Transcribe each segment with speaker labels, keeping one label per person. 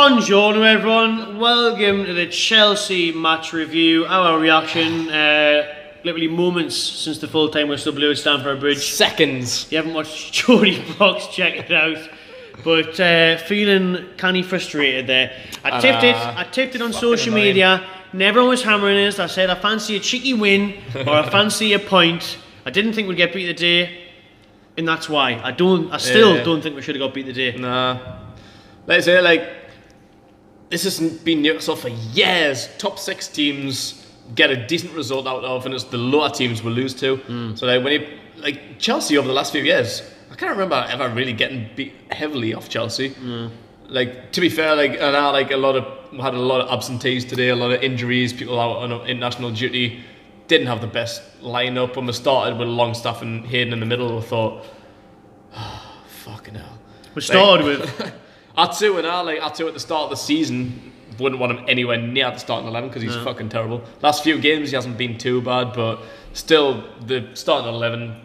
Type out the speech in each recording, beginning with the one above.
Speaker 1: Buongiorno everyone, welcome to the Chelsea match review. Our reaction, literally moments since the full time whistle blew at Stamford Bridge.
Speaker 2: Seconds.
Speaker 1: If you haven't watched Jody Brox, check it out. But feeling kinda frustrated there. I tipped it on social media, and everyone was hammering us. I said I fancy a cheeky win or I fancy a point. I didn't think we'd get beat today, and that's why. I still don't think we should have got beat today.
Speaker 2: Nah. Let's say, like, this hasn't been Newcastle for years. Top 6 teams get a decent result out of, and it's the lower teams we lose to. So like when you like Chelsea over the last few years, I can't remember ever really getting beat heavily off Chelsea. Like, to be fair, like, and I like we had a lot of absentees today, a lot of injuries, people out on international duty. Didn't have the best lineup. When we started with Longstaff and Hayden in the middle, I thought, oh, fucking hell.
Speaker 1: We started with
Speaker 2: Atsu and Atsu at the start of the season, wouldn't want him anywhere near the starting 11 because he's fucking terrible. Last few games he hasn't been too bad, but still the starting 11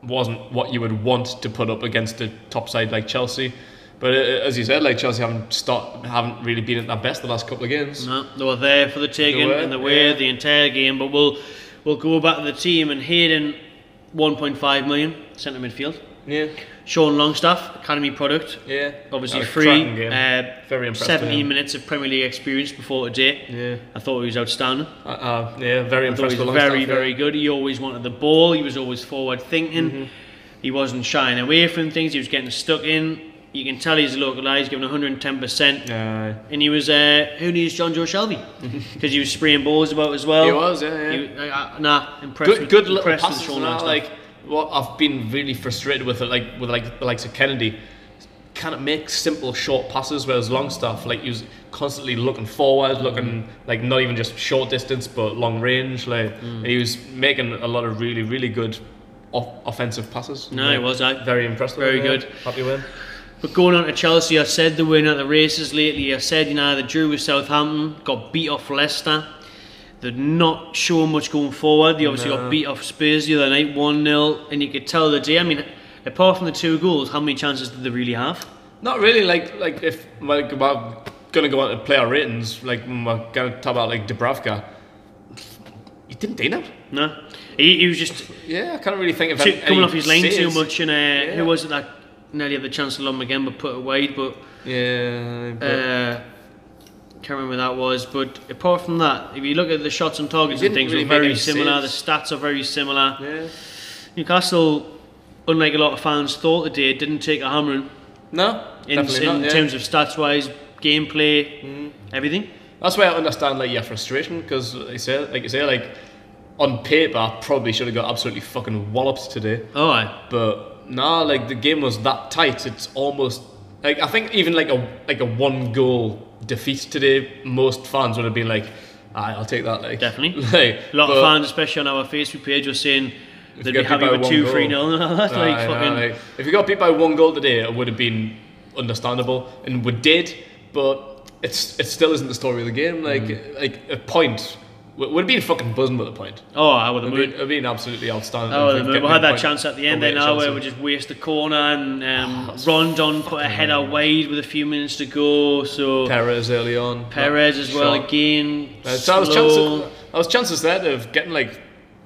Speaker 2: wasn't what you would want to put up against a top side like Chelsea. But as you said, like, Chelsea haven't really been at their best the last couple of games.
Speaker 1: No, they were there for the taking and they were the entire game. But we'll go back to the team. And Hayden, 1.5 million centre midfield. Yeah. Sean Longstaff, academy product. Yeah. Obviously free. Very impressive. 17 minutes of Premier League experience before today. Yeah. I thought he was outstanding.
Speaker 2: Yeah, very impressive.
Speaker 1: He was very good. He always wanted the ball. He was always forward thinking. He wasn't shying away from things. He was getting stuck in. You can tell he's localised, giving 110%. And he was, who needs John Joe Shelby? Because he was spraying balls about as well.
Speaker 2: He was, yeah.
Speaker 1: Impressed.
Speaker 2: Good little passes. Like, what I've been really frustrated with it, with the likes of Kennedy, can't make simple short passes, whereas Longstaff, like, he was constantly looking forward, looking like not even just short distance but long range. Like, he was making a lot of really good offensive passes.
Speaker 1: No, he was.
Speaker 2: Very impressed.
Speaker 1: Very good.
Speaker 2: Happy win.
Speaker 1: But going on to Chelsea, I said they win at the races lately. I said, they drew with Southampton, got beat off Leicester. They're not showing much going forward. They obviously got beat off Spurs the other night, 1-0, and you could tell the day. I mean, apart from the 2 goals, how many chances did they really have?
Speaker 2: Not really. Like if we're gonna go on to player ratings, like when we're gonna talk about like Dubravka, he didn't do that.
Speaker 1: No, he was just
Speaker 2: I can't really think of
Speaker 1: coming off his lane too much. And who was it that nearly had the chance to lump again but put it wide? But can't remember who that was. But apart from that, if you look at the shots and targets and things, really are very similar. Saves. The stats are very similar. Newcastle, unlike a lot of fans thought they did, didn't take a hammering.
Speaker 2: No,
Speaker 1: in terms of stats wise, gameplay, everything.
Speaker 2: That's why I understand like your frustration, because like you say, on paper I probably should have got absolutely fucking walloped today.
Speaker 1: Oh, aye.
Speaker 2: But nah, like the game was that tight. It's almost like, I think even like a 1-goal defeat today, most fans would have been like, aye, I'll take that. Like,
Speaker 1: definitely. A lot of fans, especially on our Facebook page, were saying they'd be happy with 2-3-0 and all that.
Speaker 2: If you got beat by 1 goal today, it would have been understandable, and we did. But it still isn't the story of the game. Like a point. Would have been fucking buzzing with a point.
Speaker 1: Oh, I would have been.
Speaker 2: It would have been absolutely outstanding.
Speaker 1: We had that chance at the end there now where we just waste the corner and Rondon put a header wide with a few minutes to go. So
Speaker 2: Perez early on.
Speaker 1: Perez as well again.
Speaker 2: So there was chances there of getting like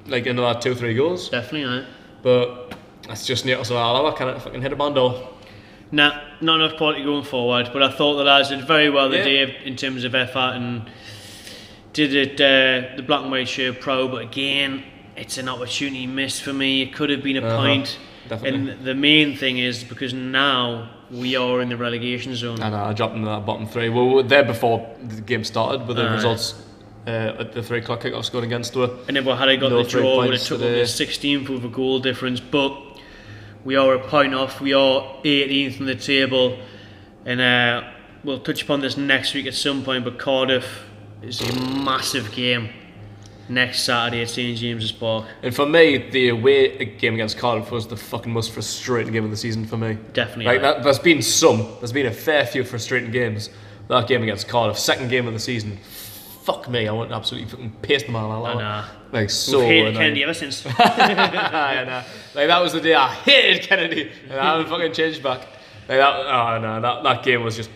Speaker 2: another 2-3 goals.
Speaker 1: Definitely,
Speaker 2: But that's just Newcastle. I can't fucking hit a bando.
Speaker 1: Nah, not enough quality going forward. But I thought the lads did very well today in terms of effort and did it the black and white shirt pro, but again, it's an opportunity missed for me. It could have been a point. Definitely. And the main thing is because now we are in the relegation zone.
Speaker 2: And I dropped into that bottom 3. We were there before the game started with the results at the 3 o'clock kickoff scoring against us.
Speaker 1: And if we had got the draw, we would have took up the 16th with a goal difference. But we are a point off. We are 18th in the table, and we'll touch upon this next week at some point. But Cardiff is a massive game next Saturday at St James's Park.
Speaker 2: And for me, the away game against Cardiff was the fucking most frustrating game of the season for me.
Speaker 1: Definitely.
Speaker 2: There's been a fair few frustrating games. That game against Cardiff, second game of the season. Fuck me, I want to absolutely fucking paste them all out.
Speaker 1: I know.
Speaker 2: Like, so
Speaker 1: we've hated Kennedy ever since.
Speaker 2: I know. Like, that was the day I hated Kennedy, and I haven't fucking changed back. Like, that game was just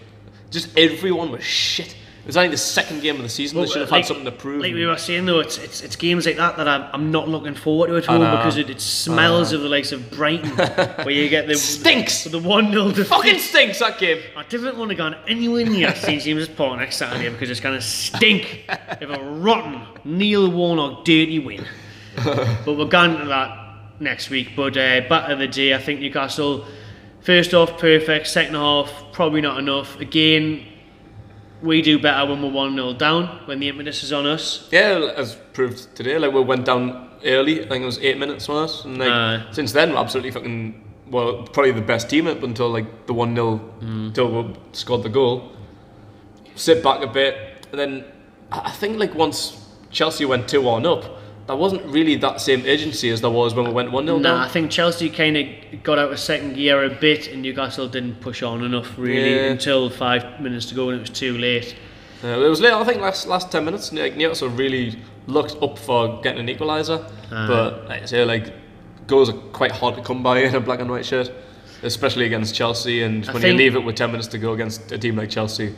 Speaker 2: Just everyone was shit. It was only the second game of the season. They should have had something to prove.
Speaker 1: Like we were saying though, it's games like that I'm not looking forward to at home because it smells of the likes of Brighton, where you get the
Speaker 2: stinks.
Speaker 1: The 1-0 defeat.
Speaker 2: Fucking stinks that game.
Speaker 1: I didn't want to go anywhere near St James's Park next Saturday because it's gonna stink of a rotten Neil Warnock dirty win. But we're going to that next week. But back of the day, I think Newcastle first half perfect, second half probably not enough. Again, we do better when we're 1-0 down, when the impetus is on us.
Speaker 2: Yeah, as proved today, like we went down early, I think it was 8 minutes on us, and like since then we're absolutely fucking, well, probably the best team up until like the 1-0 until we scored the goal. Sit back a bit, and then I think like once Chelsea went 2-1 up, there wasn't really that same urgency as there was when we went 1-0 down.
Speaker 1: Nah, I think Chelsea kind of got out of second gear a bit and Newcastle didn't push on enough really until 5 minutes to go and it was too late.
Speaker 2: It was late, I think last 10 minutes, like, Newcastle really looked up for getting an equaliser. But like I say, like, goals are quite hard to come by in a black and white shirt, especially against Chelsea, and when you leave it with 10 minutes to go against a team like Chelsea,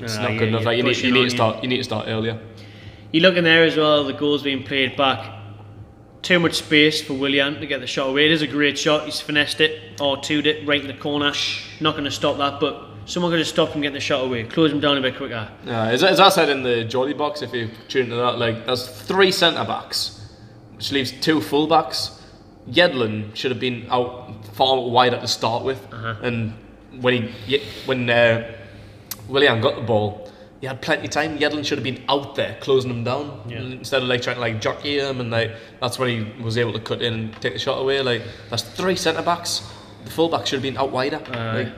Speaker 2: it's not good enough. Like, you need to start earlier.
Speaker 1: You look in there as well, the goal's being played back. Too much space for Willian to get the shot away. It is a great shot, he's finessed it, or 2'd it right in the corner. Not going to stop that, but someone could have stopped him getting the shot away. Close him down a bit quicker.
Speaker 2: Yeah, as I said in the Geordie box, if you tune into that, like, there's 3 centre-backs, which leaves 2 full-backs. Yedlin should have been out far wider to start with, and when Willian got the ball, he had plenty of time. Yedlin should have been out there closing him down instead of like trying to like jockey him, and like that's when he was able to cut in and take the shot away. Like that's 3 centre backs. The full back should have been out wider,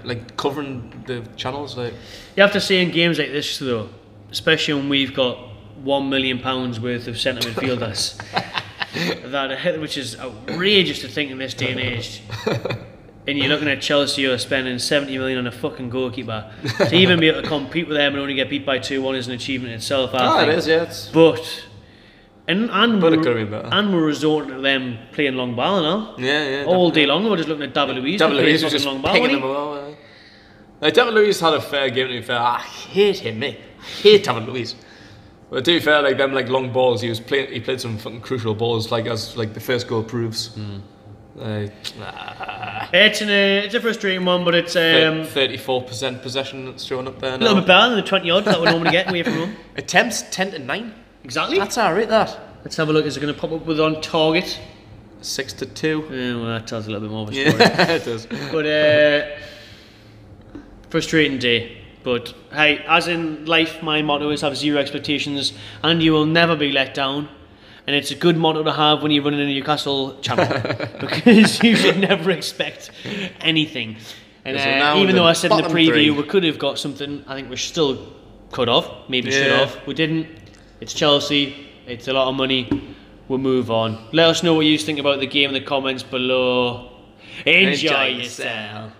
Speaker 2: like covering the channels. Like
Speaker 1: you have to say in games like this though, especially when we've got £1 million worth of centre midfielders, which is outrageous to think in this day and age. And you're looking at Chelsea who are spending 70 million on a fucking goalkeeper. To even be able to compete with them and only get beat by 2-1 is an achievement in itself, I think.
Speaker 2: It is, yeah.
Speaker 1: And we're resorting to them playing long ball now.
Speaker 2: Yeah.
Speaker 1: All day long, we're just looking at David Luiz.
Speaker 2: David Luiz was just
Speaker 1: long
Speaker 2: picking them along. Like, David Luiz had a fair game, to be fair. I hate him, mate. I hate David Luiz. But to be fair, like them like long balls, he played some fucking crucial balls, like as like the first goal proves.
Speaker 1: It's a frustrating one, but it's
Speaker 2: 34% possession that's showing up there now.
Speaker 1: A little bit better than the 20 odd that we normally get away from home.
Speaker 2: Attempts 10-9.
Speaker 1: Exactly.
Speaker 2: That's alright. That.
Speaker 1: Let's have a look. Is it going to pop up with on target?
Speaker 2: 6-2.
Speaker 1: Yeah, well, that tells a little bit more of a story.
Speaker 2: Yeah, it does.
Speaker 1: But frustrating day. But hey, as in life, my motto is have 0 expectations, and you will never be let down. And it's a good motto to have when you're running a Newcastle channel, because you should never expect anything. And even though I said in the preview we could have got something, I think we still could have, maybe should have. We didn't. It's Chelsea. It's a lot of money. We'll move on. Let us know what you think about the game in the comments below. Enjoy yourself.